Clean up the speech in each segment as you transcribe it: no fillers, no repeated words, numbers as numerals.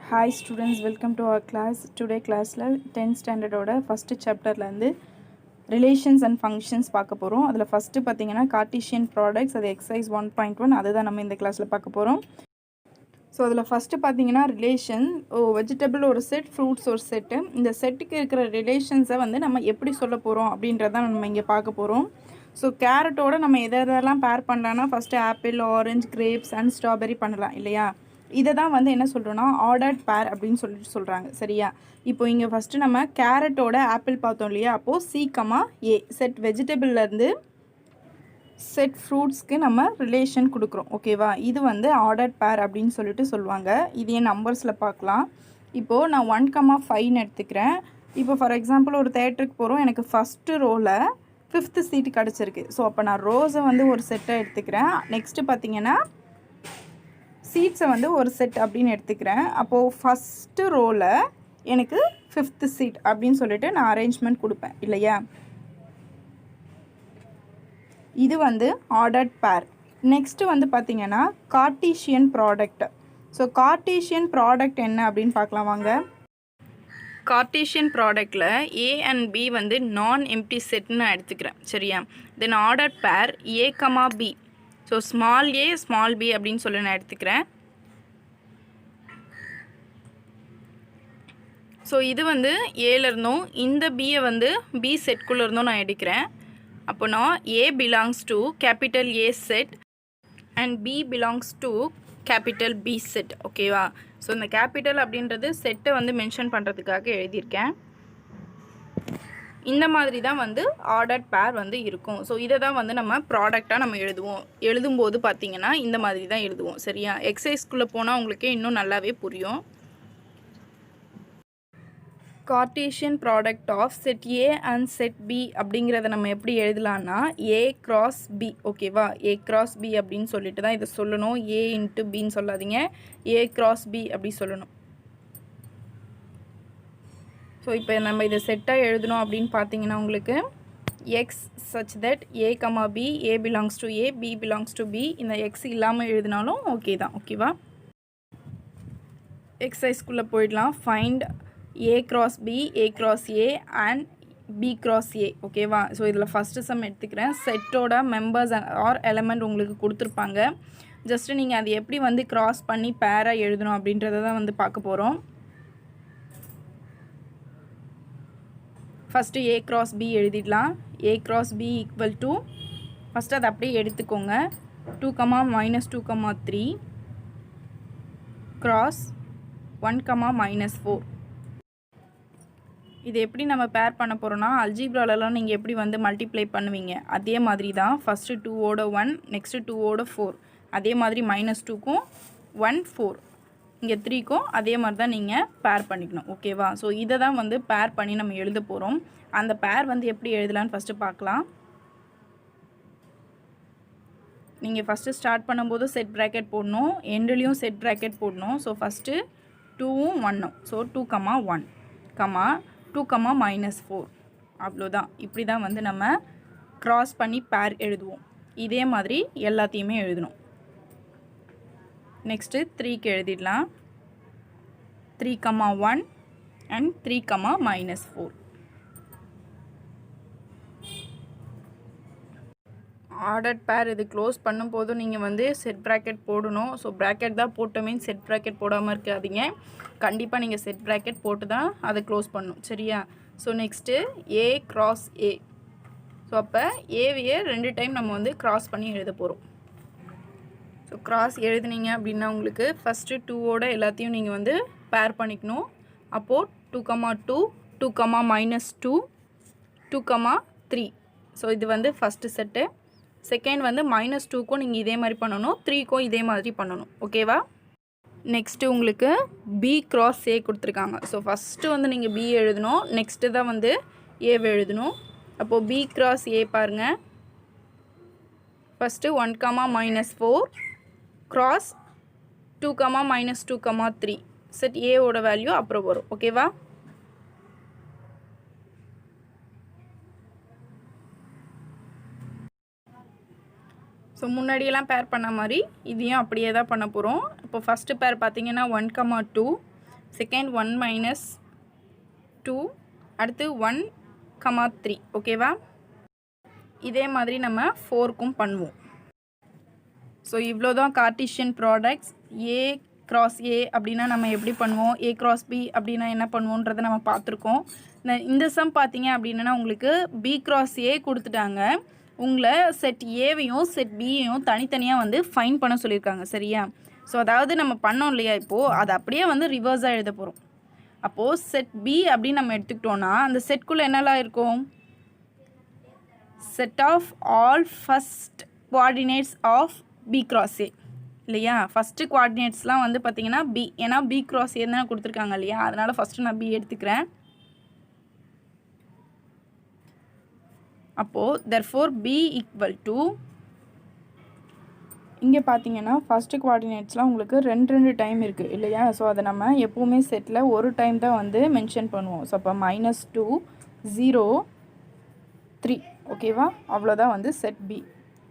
Hi students, welcome to our class. Today class 10th standard oda first chapter la irundhu relations and functions paaka porom. Adula first pathina Cartesian products adu exercise 1.1 adha nama indha class la paaka porom. So adula first pathina relation vegetable or set, fruits or set. இந்த செட்டுக்கு இருக்கிற ரிலேஷன்ஸை வந்து நம்ம எப்படி சொல்ல போகிறோம் அப்படின்றத நம்ம இங்கே பார்க்க போகிறோம். ஸோ கேரட்டோட நம்ம எதெல்லாம் பேர் பண்ணலான்னா first apple, orange, grapes and strawberry பண்ணலாம் இல்லையா. இதை தான் வந்து என்ன சொல்கிறோன்னா ஆர்டர்ட் பேர் அப்படின்னு சொல்கிறாங்க சரியா. இப்போ இங்கே ஃபஸ்ட்டு நம்ம கேரட்டோட ஆப்பிள் பார்த்தோம் இல்லையா. அப்போது C, A செட் வெஜிடபிள்லேருந்து செட் ஃப்ரூட்ஸ்க்கு நம்ம ரிலேஷன் கொடுக்குறோம் ஓகேவா. இது வந்து ஆர்டர்ட் பேர் அப்படின்னு சொல்லுவாங்க. இது என் நம்பர்ஸில் பார்க்கலாம். இப்போது நான் 1,5ன்னு எடுத்துக்கிறேன். இப்போ ஃபார் எக்ஸாம்பிள் ஒரு தேட்டருக்கு போகிறோம், எனக்கு ஃபஸ்ட்டு ரோவில் 5th சீட்டு கிடச்சிருக்கு. ஸோ அப்போ நான் ரோஸை வந்து ஒரு செட்டை எடுத்துக்கிறேன். நெக்ஸ்ட்டு பார்த்திங்கன்னா சீட்ஸை வந்து ஒரு செட் அப்படின்னு எடுத்துக்கிறேன். அப்போது ஃபஸ்ட்டு ரோவில் எனக்கு 5th சீட் அப்படின்னு சொல்லிட்டு நான் அரேஞ்ச்மெண்ட் கொடுப்பேன் இல்லையா. இது வந்து ஆர்டர்ட் பேர். நெக்ஸ்ட்டு வந்து பார்த்திங்கன்னா Cartesian product. So Cartesian product என்ன அப்படின்னு பார்க்கலாம் வாங்க. கார்ட்டீசியன் ப்ராடக்டில் A and B வந்து நான் எம்டி செட்னு நான் எடுத்துக்கிறேன் சரியா. Then ordered pair A, B. So small a small b அப்படின்னு சொல்லி நான் எடுத்துக்கிறேன். ஸோ இது வந்து ஏல இருந்தும் இந்த பியை வந்து பி செட்குள்ளே இருந்தும் நான் எடுக்கிறேன். அப்போ நான் A belongs to capital A set and B belongs to capital B set ஓகேவா. ஸோ இந்த கேபிட்டல் அப்படின்றது செட்டை வந்து மென்ஷன் பண்ணுறதுக்காக எழுதியிருக்கேன். இந்த மாதிரி தான் வந்து ஆர்டர்ட் பேர் வந்து இருக்கும். ஸோ இதை தான் வந்து நம்ம ப்ராடக்டாக நம்ம எழுதும்போது பார்த்திங்கன்னா இந்த மாதிரி தான் எழுதுவோம் சரியா. எக்ஸசைஸ்குள்ளே போனால் உங்களுக்கு இன்னும் நல்லாவே புரியும். Cartesian product of set A and set B அப்படிங்கிறத நம்ம எப்படி எழுதலான்னா A cross B ஓகேவா. A cross B அப்படின்னு சொல்லிட்டு தான் இதை சொல்லணும். A into Bன்னு சொல்லாதீங்க, A cross B அப்படி சொல்லணும். ஸோ இப்போ நம்ம இதை செட்டாக எழுதணும் அப்படின்னு பார்த்தீங்கன்னா உங்களுக்கு X such that A, B, A belongs to A, B belongs to B. இந்த எக்ஸ் இல்லாமல் எழுதினாலும் ஓகே தான் ஓகேவா. எக்ஸசைஸ்குள்ளே போயிடலாம். Find A cross B, A cross A and B cross A ஓகேவா. ஸோ இதில் ஃபஸ்ட்டு சம் எடுத்துக்கிறேன். செட்டோட மெம்பர்ஸ் ஆர் எலமெண்ட் உங்களுக்கு கொடுத்துருப்பாங்க. ஜஸ்ட்டு நீங்கள் அது எப்படி வந்து க்ராஸ் பண்ணி பேராக எழுதணும் அப்படின்றத தான் வந்து பார்க்க போகிறோம். ஃபஸ்ட்டு A cross B எழுதிடலாம். A cross B equal to first அதை அப்படியே எடுத்துக்கோங்க. 2, -2, 3 cross 1, -4. இது எப்படி நம்ம பேர் பண்ண போகிறோன்னா அல்ஜிப்ராலலாம் நீங்கள் எப்படி வந்து மல்டிப்ளை பண்ணுவீங்க அதே மாதிரி தான். ஃபஸ்ட்டு 2ஓட 1, நெக்ஸ்ட்டு 2ஓட 4, அதே மாதிரி -2க்கும் 1, 4, இங்கே 3க்கும் அதே மாதிரி தான் நீங்கள் பேர் பண்ணிக்கணும் ஓகேவா. ஸோ இதை தான் வந்து பேர் பண்ணி நம்ம எழுத போகிறோம். அந்த பேர் வந்து எப்படி எழுதலான்னு ஃபஸ்ட்டு பார்க்கலாம். நீங்கள் ஃபஸ்ட்டு ஸ்டார்ட் பண்ணும்போது செட் ப்ராக்கெட் போடணும், எண்டுலேயும் செட் ப்ராக்கெட் போடணும். ஸோ ஃபஸ்ட்டு 2ம் 1ம், ஸோ 2, 1, 2, -4 அவ்வளோதான். இப்படி தான் வந்து நம்ம க்ராஸ் பண்ணி பேர் எழுதுவோம். இதே மாதிரி எல்லாத்தையுமே எழுதணும். நெக்ஸ்ட்டு 3க்கு எழுதிடலாம். 3, 1 and 3, -4. ஆர்டர்ட் பேர் இது க்ளோஸ் பண்ணும்போது நீங்கள் வந்து செட் ப்ராக்கெட் போடணும். ஸோ ப்ராக்கெட் தான் போட்டோமே செட் ப்ராக்கெட் போடாமல் இருக்காதீங்க. கண்டிப்பாக நீங்கள் செட் ப்ராக்கெட் போட்டு தான் அதை க்ளோஸ் பண்ணணும் சரியா. So next A cross A. So அப்போ ஏவையே 2 டைம் நம்ம வந்து க்ராஸ் பண்ணி எழுத போகிறோம். ஸோ க்ராஸ் எழுதுனீங்க அப்படின்னா உங்களுக்கு ஃபஸ்ட்டு 2ஓட எல்லாத்தையும் நீங்கள் வந்து பேர் பண்ணிக்கணும். அப்போது 2, 2, 2, -2, 2, 3. ஸோ இது வந்து ஃபஸ்ட்டு செட்டு. செகண்ட் வந்து -2க்கும் நீங்கள் இதே மாதிரி பண்ணணும், 3க்கும் இதே மாதிரி பண்ணணும் ஓகேவா. நெக்ஸ்ட்டு உங்களுக்கு B cross A கொடுத்துருக்காங்க. ஸோ ஃபஸ்ட்டு வந்து நீங்கள் B எழுதணும், நெக்ஸ்ட்டு தான் வந்து ஏவை எழுதணும். அப்போது B cross A பாருங்கள். ஃபஸ்ட்டு 1, -4 cross 2, -2, 3 செட் ஏவோட வேல்யூ அப்புறம் வரும் ஓகேவா. ஸோ முன்னாடியெல்லாம் பேர் பண்ண மாதிரி இதையும் அப்படியே தான் பண்ண போகிறோம். இப்போ ஃபஸ்ட்டு பேர் பார்த்திங்கன்னா 1, 2, செகண்ட் 1 மைனஸ் 2, அடுத்து 1, 3. ஓகேவா? இதே மாதிரி நம்ம 4க்கும் பண்ணுவோம். ஸோ இவ்வளோ தான் கார்ட்டீசியன் ப்ராடக்ட்ஸ். ஏ கிராஸ் ஏ அப்படின்னா நம்ம எப்படி பண்ணுவோம், ஏ கிராஸ் பி அப்படின்னா என்ன பண்ணுவோன்றதை நம்ம பார்த்துருக்கோம். இந்த சம் பார்த்தீங்க அப்படின்னா உங்களுக்கு பி கிராஸ் ஏ கொடுத்துட்டாங்க. உங்களை செட் ஏவையும் செட் பியையும் தனித்தனியாக வந்து ஃபைன் பண்ண சொல்லியிருக்காங்க. சரியா? ஸோ அதாவது நம்ம பண்ணோம் இல்லையா, இப்போது அது அப்படியே வந்து ரிவர்ஸாக எழுத போகிறோம். அப்போது செட் பி அப்படின்னு நம்ம எடுத்துக்கிட்டோன்னா அந்த செட்குள்ளே என்னெல்லாம் இருக்கும், set of all first coordinates of B cross A இல்லையா? ஃபஸ்ட்டு கோஆர்டினேட்ஸ்லாம் வந்து பார்த்திங்கன்னா பி, ஏன்னா பி கிராஸ் ஏ தான் கொடுத்துருக்காங்க இல்லையா, அதனால் ஃபஸ்ட்டு நான் பி எடுத்துக்கிறேன். அப்போது therefore பி ஈக்குவல் டு, இங்கே பார்த்தீங்கன்னா ஃபஸ்ட்டு கோஆர்டினேட்ஸ்லாம் உங்களுக்கு ரெண்டு டைம் இருக்குது இல்லையா? ஸோ அதை நம்ம எப்போவுமே செட்டில் ஒரு டைம் தான் வந்து மென்ஷன் பண்ணுவோம். ஸோ அப்போ -2, 0, 3. ஓகேவா? அவ்வளோதான் வந்து செட் பி.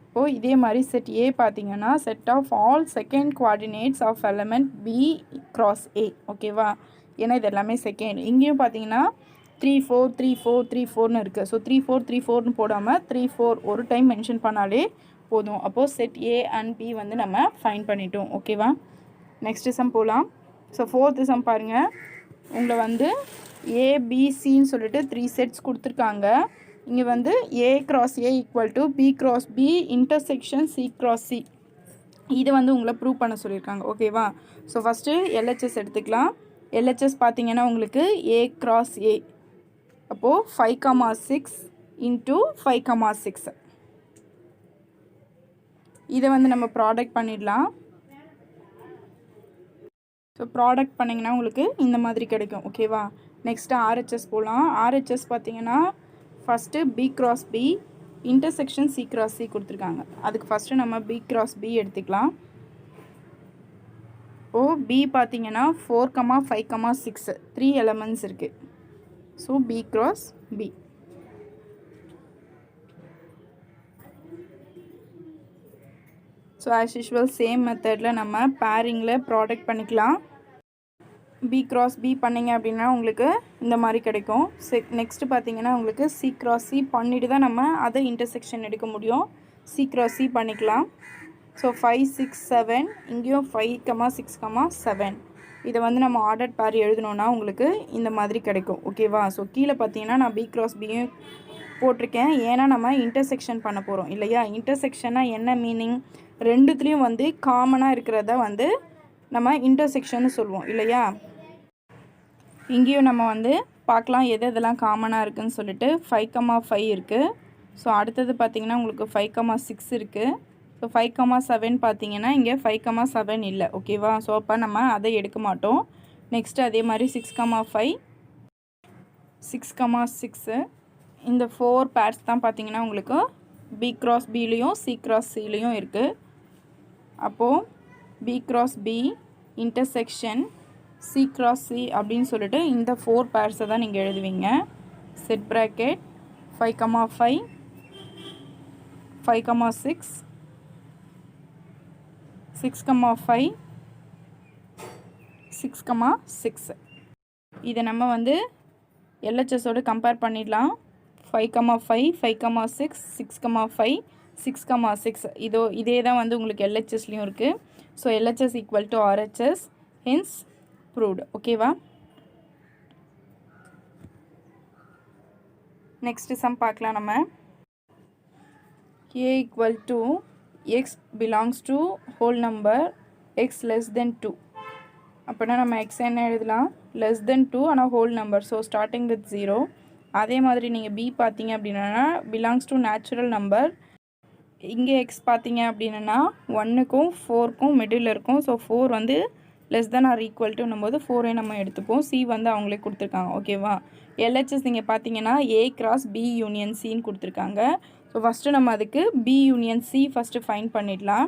இப்போது இதே மாதிரி செட் ஏ பார்த்தீங்கன்னா set of all second coordinates of element B cross A. ஓகேவா? ஏன்னா இது எல்லாமே செகண்ட். இங்கேயும் பார்த்தீங்கன்னா 3, 4, 3, 4, 3, 4ன்னு இருக்குது. ஸோ 3, 4, 3, 4ன்னு போடாமல் 3, 4 ஒரு டைம் மென்ஷன் பண்ணாலே போதும். அப்போது செட் ஏ அண்ட் பி வந்து நம்ம ஃபைன் பண்ணிட்டோம். ஓகேவா? நெக்ஸ்ட்டு சம் போகலாம். ஸோ 4th சம் பாருங்கள். உங்களை வந்து ஏபிசின்னு சொல்லிட்டு 3 செட்ஸ் கொடுத்துருக்காங்க. இங்கே வந்து A cross A equal to B cross B intersection C cross C. இது வந்து உங்களை ப்ரூவ் பண்ண சொல்லியிருக்காங்க. ஓகேவா? ஸோ ஃபஸ்ட்டு எல்ஹெச்எஸ் எடுத்துக்கலாம். எல்ஹெச்எஸ் பார்த்தீங்கன்னா உங்களுக்கு ஏ கிராஸ் ஏ. அப்போது 5,6 இன்ட்டு 5,6. இதை வந்து நம்ம ப்ராடக்ட் பண்ணிடலாம். ஸோ ப்ராடக்ட் பண்ணிங்கன்னா உங்களுக்கு இந்த மாதிரி கிடைக்கும். ஓகேவா? நெக்ஸ்ட்டு ஆர்ஹெச்எஸ் போகலாம். ஆர்ஹெச்எஸ் பார்த்தீங்கன்னா first B cross B intersection C cross C கொடுத்துருக்காங்க. அதுக்கு ஃபஸ்ட்டு நம்ம பி கிராஸ் பி எடுத்துக்கலாம். இப்போது பி பார்த்தீங்கன்னா 4, 5, 6 3 எலமெண்ட்ஸ் இருக்குது. So B cross B. So as usual same மெத்தடில் நம்ம பேரிங்கில் ப்ராடக்ட் பண்ணிக்கலாம். பி கிராஸ் பி பண்ணிங்க அப்படின்னா உங்களுக்கு இந்த மாதிரி கிடைக்கும். நெக்ஸ்ட்டு பார்த்தீங்கன்னா உங்களுக்கு சி கிராஸ் சி பண்ணிட்டு தான் நம்ம அதை இன்டர்செக்ஷன் எடுக்க முடியும். சி கிராஸ் சி பண்ணிக்கலாம். ஸோ 5, 6, 7 இங்கேயும் 5, 6, 7. இதை வந்து நம்ம ஆர்டர் பேர் எழுதணுன்னா உங்களுக்கு இந்த மாதிரி கிடைக்கும். ஓகேவா? ஸோ கீழே பார்த்தீங்கன்னா நான் பி கிராஸ் பியும் போட்டிருக்கேன். ஏன்னா நம்ம இன்டர்செக்ஷன் பண்ண போகிறோம் இல்லையா? இன்டர்செக்ஷன்னா என்ன மீனிங், ரெண்டுத்துலேயும் வந்து காமனாக இருக்கிறத வந்து நம்ம இன்டர்செக்ஷன்னு சொல்லுவோம் இல்லையா? இங்கேயும் நம்ம வந்து பார்க்கலாம் எது எதெல்லாம் காமனாக இருக்குதுன்னு சொல்லிட்டு. 5, 5 இருக்குது. ஸோ அடுத்தது பார்த்திங்கன்னா உங்களுக்கு 5, 6 இருக்குது. ஸோ 5, 7 பார்த்தீங்கன்னா இங்கே 5, 7 இல்லை. ஓகேவா? ஸோ அப்போ நம்ம அதை எடுக்க மாட்டோம். நெக்ஸ்ட்டு அதே மாதிரி 6, 5, 6, 6 இந்த 4 பேர்ஸ் தான் பார்த்தீங்கன்னா உங்களுக்கு பி கிராஸ் பிலையும் சி கிராஸ் சிலையும் இருக்குது. அப்போது B cross B intersection C cross C அப்படின்னு சொல்லிட்டு இந்த 4 பேர்ஸை தான் நீங்கள் எழுதுவீங்க. Set bracket 5, 5, 5, 6, 6, 5, 6, 6. இதை நம்ம வந்து எல்ஹெச்எஸோடு கம்பேர் பண்ணிடலாம். 5, 5, 5, 6, 6, 5, 6, 6. இதே தான் வந்து உங்களுக்கு எல்ஹெச்எஸ்லேயும் இருக்குது. So LHS equal to RHS, hence proved. ஓகேவா? நெக்ஸ்ட் சம் பார்க்கலாம் நம்ம. a equal to x belongs to whole number x less than 2. அப்படின்னா நம்ம x என்ன எழுதலாம், less than 2 ஆனால் whole number. So starting with 0. அதே மாதிரி நீங்கள் b பார்த்தீங்க அப்படின்னா belongs to natural number. இங்கே x பார்த்தீங்க அப்படின்னா 1க்கும் 4க்கும் மிடில் இருக்கும். ஸோ 4 வந்து லெஸ் தென் ஆர் ஈக்குவல் டுன்னும் போது 4 நம்ம எடுத்துப்போம். சி வந்து அவங்களே கொடுத்துருக்காங்க. ஓகேவா? எல்ஹெச்எஸ் நீங்கள் பார்த்தீங்கன்னா ஏ கிராஸ் பி யூனியன் சின்னு கொடுத்துருக்காங்க. ஸோ ஃபஸ்ட்டு நம்ம அதுக்கு B union C first find பண்ணிடலாம்.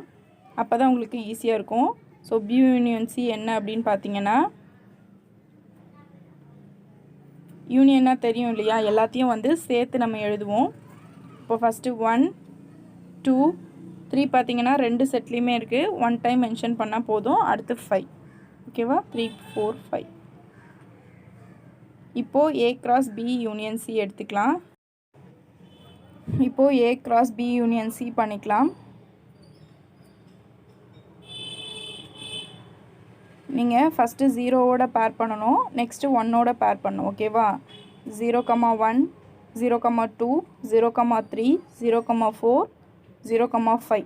அப்போ தான் உங்களுக்கு ஈஸியாக இருக்கும். ஸோ பி யூனியன் சி என்ன அப்படின்னு பார்த்தீங்கன்னா, யூனியனாக தெரியும் இல்லையா, எல்லாத்தையும் வந்து சேர்த்து நம்ம எழுதுவோம். இப்போ ஃபஸ்ட்டு 1, 2, 3 பார்த்தீங்கன்னா 2 செட்லேயுமே இருக்குது. 1 டைம் மென்ஷன் பண்ணால் போதும். அடுத்து 5. ஓகேவா? 3, 4, 5. இப்போது A cross B union C எடுத்துக்கலாம். இப்போது A cross B union C பண்ணிக்கலாம். நீங்கள் ஃபஸ்ட்டு 0ஓட பேர் பண்ணணும், நெக்ஸ்ட்டு 1ஓட பேர் பண்ணணும். ஓகேவா? 0,1 0,2 0,3 0,4 0,5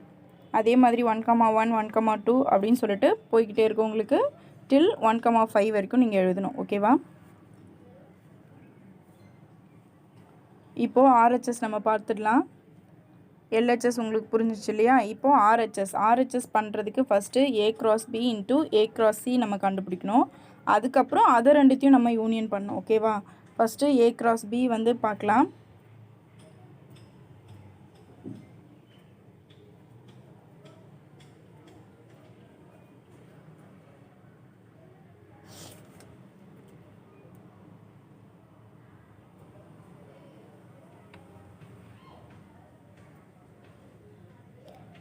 அதே மாதிரி 1,1 1,2 அப்படின்னு சொல்லிட்டு போய்கிட்டே இருக்கும். உங்களுக்கு till 1,5 வரைக்கும் நீங்கள் எழுதணும். ஓகேவா? இப்போது RHS நம்ம பார்த்துடலாம். LHS உங்களுக்கு புரிஞ்சிச்சு இல்லையா? இப்போது RHS பண்ணுறதுக்கு first A cross B into A cross C நம்ம கண்டுபிடிக்கணும். அதுக்கப்புறம் அதை ரெண்டுத்தையும் நம்ம யூனியன் பண்ணணும். ஓகேவா? ஃபஸ்ட்டு A cross B வந்து பார்க்கலாம்.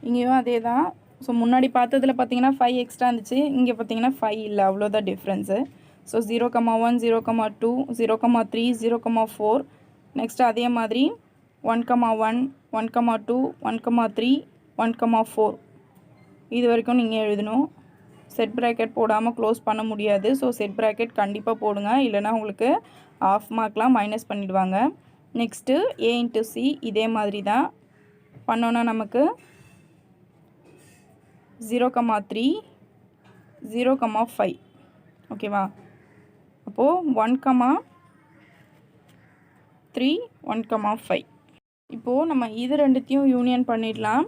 இங்கேயும் அதே தான். ஸோ முன்னாடி பார்த்ததில் பார்த்தீங்கன்னா 5 எக்ஸ்ட்ரா இருந்துச்சு, இங்கே பார்த்தீங்கன்னா 5 இல்லை, அவ்வளோதான் டிஃப்ரென்ஸு. ஸோ 0,1 0,2 0,3 0,4 நெக்ஸ்ட்டு அதே மாதிரி 1,1 1,2 1,3 1,4 இது வரைக்கும் நீங்கள் எழுதணும். செட் ப்ராக்கெட் போடாமல் க்ளோஸ் பண்ண முடியாது. ஸோ செட் ப்ராக்கெட் கண்டிப்பாக போடுங்க, இல்லைனா உங்களுக்கு ஆஃப் மார்க்லாம் மைனஸ் பண்ணிவிடுவாங்க. நெக்ஸ்ட்டு A into C இதே மாதிரி தான் பண்ணோன்னா நமக்கு 0,3 0,5 ஓகேவா? அப்போது 1,3 1,5 இப்போது நம்ம இது ரெண்டுத்தையும் யூனியன் பண்ணிடலாம்.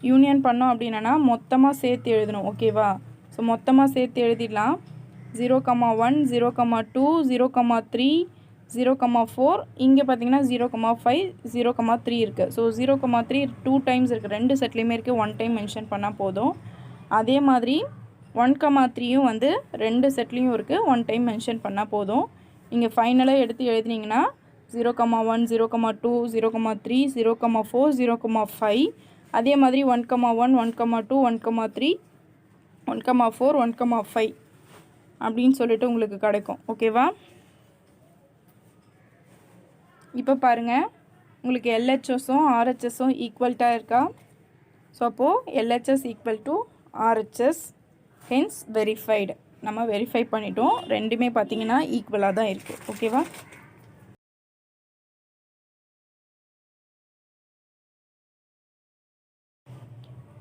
யூனியன் பண்ணோம் அப்படின்னா மொத்தமாக சேர்த்து எழுதணும். ஓகேவா? ஸோ மொத்தமாக சேர்த்து எழுதிடலாம். 0,1 0,2 0,3 0,4 இங்கே பார்த்தீங்கன்னா 0,5 0,3 இருக்குது. ஸோ 0,3 2 டைம்ஸ் இருக்குது, ரெண்டு செட்லேயுமே இருக்குது, 1 டைம் மென்ஷன் பண்ணால் போதும். அதே மாதிரி 1,3யும் வந்து ரெண்டு செட்லேயும் இருக்குது, 1 டைம் மென்ஷன் பண்ணால் போதும். நீங்கள் ஃபைனலாக எடுத்து எழுதினீங்கன்னா 0,1 0,2 0,3 0,4 0,5 அதே மாதிரி 1,1 1,2 1,3 1,4 1,5 அப்படின்னு சொல்லிட்டு உங்களுக்கு கிடைக்கும். ஓகேவா? இப்போ பாருங்கள், உங்களுக்கு LHSம் RHSம் ஈக்குவல்ட்டாக இருக்கா? ஸோ அப்போது LHS equal to RHS, hence verified. நம்ம வெரிஃபை பண்ணிட்டோம், ரெண்டுமே பார்த்திங்கன்னா ஈக்குவலாக தான் இருக்குது. ஓகேவா?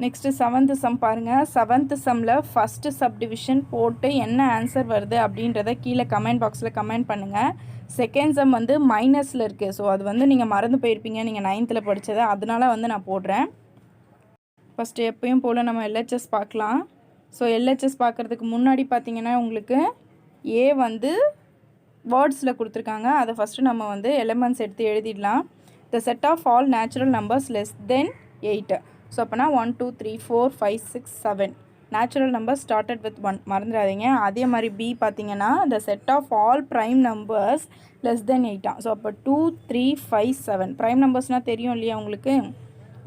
நெக்ஸ்ட்டு 7th சம் பாருங்கள். 7th சம்மில் ஃபஸ்ட்டு சப்டிவிஷன் போட்டு என்ன ஆன்சர் வருது அப்படின்றத கீழே கமெண்ட் பாக்ஸில் கமெண்ட் பண்ணுங்கள். செகண்ட் சம் வந்து மைனஸில் இருக்குது. ஸோ அது வந்து நீங்கள் மறந்து போயிருப்பீங்க, நீங்கள் 9th படித்ததை, அதனால் வந்து நான் போடுறேன். ஃபஸ்ட்டு எப்பயும் போல் நம்ம LHS பார்க்கலாம். ஸோ LHS பார்க்குறதுக்கு முன்னாடி பார்த்திங்கன்னா உங்களுக்கு A வந்து வேர்ட்ஸில் கொடுத்துருக்காங்க, அதை ஃபஸ்ட்டு நம்ம வந்து எலிமெண்ட்ஸ் எடுத்து எழுதிடலாம். The set of all natural numbers less than 8. So அப்போனா 1 2 3 4 5 6 7 நேச்சுரல் நம்பர் ஸ்டார்டட் வித் 1 மறந்துடாதீங்க. அதே மாதிரி B பார்த்தீங்கன்னா the set of all prime numbers less than 8. So அப்போ 2 3 5 7 ப்ரைம் நம்பர்ஸ்னால் தெரியும் இல்லையா உங்களுக்கு,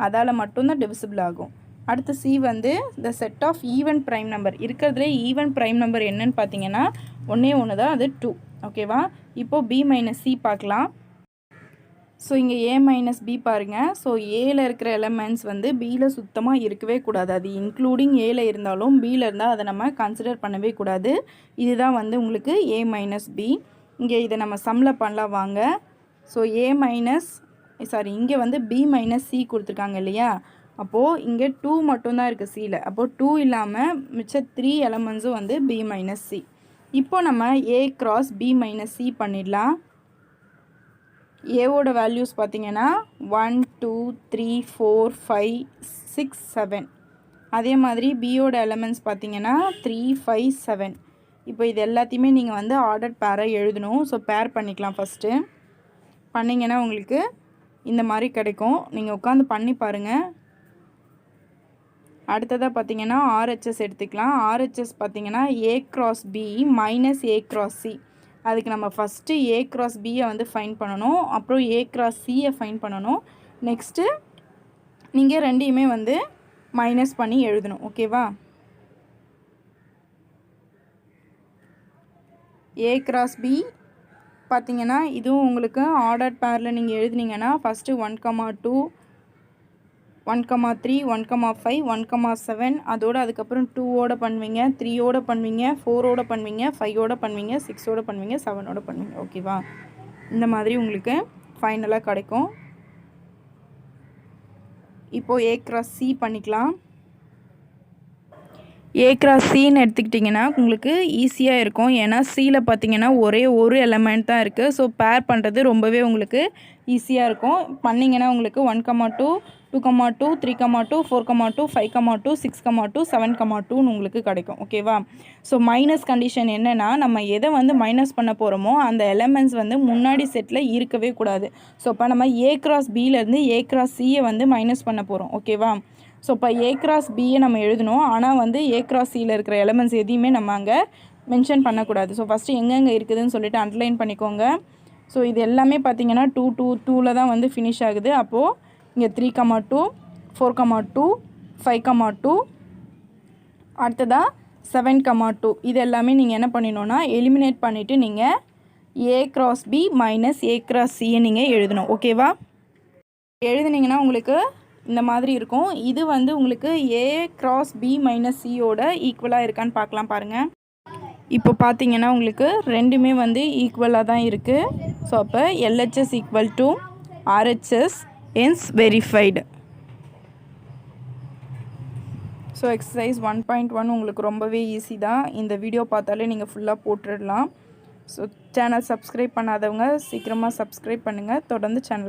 அதால் மட்டும்தான் டிவிசிபிள் ஆகும். அடுத்து C வந்து the set of even prime number, இருக்கிறதுலே ஈவன் ப்ரைம் நம்பர் என்னன்னு பார்த்தீங்கன்னா ஒன்றே ஒன்று தான், அது 2. ஓகேவா? இப்போது B மைனஸ் C பார்க்கலாம். ஸோ இங்கே A மைனஸ் B பாருங்கள். ஸோ ஏல இருக்கிற எலமெண்ட்ஸ் வந்து Bயில் சுத்தமாக இருக்கவே கூடாது. அது இன்க்ளூடிங் ஏல இருந்தாலும் Bயில் இருந்தால் அதை நம்ம கன்சிடர் பண்ணவே கூடாது. இதுதான் வந்து உங்களுக்கு A மைனஸ் B. இங்கே இதை நம்ம சம்மில் பண்ணலாம் வாங்க. ஸோ இங்கே வந்து B மைனஸ் C கொடுத்துருக்காங்க இல்லையா? அப்போது இங்கே 2 மட்டும்தான் இருக்குது Cயில். அப்போது 2 இல்லாமல் மிச்ச 3 எலமெண்ட்ஸும் வந்து B மைனஸ் C. இப்போ நம்ம A cross B minus C பண்ணிடலாம். ஏவோட வேல்யூஸ் பார்த்தீங்கன்னா 1 2 3 4 5 6 7. அதே மாதிரி பியோட எலமெண்ட்ஸ் பார்த்தீங்கன்னா 3 5 7. இப்போ இது எல்லாத்தையுமே நீங்கள் வந்து ஆர்டர் பேராக எழுதணும். ஸோ பேர் பண்ணிக்கலாம். ஃபஸ்ட்டு பண்ணிங்கன்னா உங்களுக்கு இந்த மாதிரி கிடைக்கும். நீங்கள் உட்காந்து பண்ணி பாருங்கள். அடுத்ததாக பார்த்தீங்கன்னா RHS எடுத்துக்கலாம். RHS பார்த்தீங்கன்னா A cross B minus A cross C. அதுக்கு நம்ம ஃபஸ்ட்டு A cross Bயை வந்து ஃபைன் பண்ணணும், அப்புறம் A cross Cயை ஃபைன் பண்ணணும். நெக்ஸ்ட்டு நீங்கள் ரெண்டையுமே வந்து மைனஸ் பண்ணி எழுதணும். ஓகேவா? A cross B பார்த்தீங்கன்னா இதுவும் உங்களுக்கு ஆர்டர் பேரில் நீங்கள் எழுதுனீங்கன்னா ஃபஸ்ட்டு 1,2 1,3 1,5 1,7 அதோட அதுக்கப்புறம் 2ஓட பண்ணுவீங்க, 3ஓட பண்ணுவீங்க, 4ஓட பண்ணுவீங்க, 5ஓட பண்ணுவீங்க, 6ஓட பண்ணுவீங்க, 7ஓட பண்ணுவீங்க. ஓகேவா? இந்த மாதிரி உங்களுக்கு ஃபைனலாக கிடைக்கும். இப்போது A cross C பண்ணிக்கலாம். A cross Cன்னு எடுத்துக்கிட்டிங்கன்னா உங்களுக்கு ஈஸியாக இருக்கும். ஏன்னா Cயில் பார்த்தீங்கன்னா ஒரே ஒரு எலமெண்ட் தான் இருக்குது. ஸோ பேர் பண்ணுறது ரொம்பவே உங்களுக்கு ஈஸியாக இருக்கும். பண்ணிங்கன்னா உங்களுக்கு 1,2 2,2 3,2 4,2 5,2 6,2 7,2ன்னு உங்களுக்கு கிடைக்கும். ஓகேவா? ஸோ மைனஸ் கண்டிஷன் என்னென்னா நம்ம எதை வந்து மைனஸ் பண்ண போகிறோமோ அந்த எலமெண்ட்ஸ் வந்து முன்னாடி செட்டில் இருக்கவே கூடாது. ஸோ இப்போ நம்ம A cross Bலேருந்து A cross Cயை வந்து மைனஸ் பண்ண போகிறோம். ஓகேவா? ஸோ இப்போ A cross Bயை நம்ம எழுதணும். ஆனால் வந்து A cross Cயில் இருக்கிற எலமெண்ட்ஸ் எதையுமே நம்ம அங்கே மென்ஷன் பண்ணக்கூடாது. ஸோ ஃபஸ்ட்டு எங்கெங்கே இருக்குதுன்னு சொல்லிட்டு அண்டர்லைன் பண்ணிக்கோங்க. ஸோ இது எல்லாமே பார்த்தீங்கன்னா 2 தான் வந்து ஃபினிஷ் ஆகுது. அப்போது இங்கே 3,2 4,2 5,2 அடுத்ததாக 7,2 இது எல்லாமே நீங்கள் என்ன பண்ணிடணுன்னா எலிமினேட் பண்ணிவிட்டு நீங்கள் A cross B minus A cross Cயை நீங்கள் எழுதணும். ஓகேவா? எழுதுனீங்கன்னா உங்களுக்கு இந்த மாதிரி இருக்கும். இது வந்து உங்களுக்கு A cross B மைனஸ் Cயோட ஈக்குவலாக இருக்கான்னு பார்க்கலாம் பாருங்கள். இப்போ பார்த்தீங்கன்னா உங்களுக்கு ரெண்டுமே வந்து ஈக்குவலாக தான் இருக்குது. ஸோ அப்போ LHS equal to RHS hence verified. So exercise 1.1 உங்களுக்கு ரொம்பவே ஈஸி தான். இந்த வீடியோ பார்த்தாலே நீங்கள் ஃபுல்லாக போட்டுடலாம். ஸோ சேனல் சப்ஸ்கிரைப் பண்ணாதவங்க சீக்கிரமாக சப்ஸ்கிரைப் பண்ணுங்கள். தொடர்ந்து சேனல்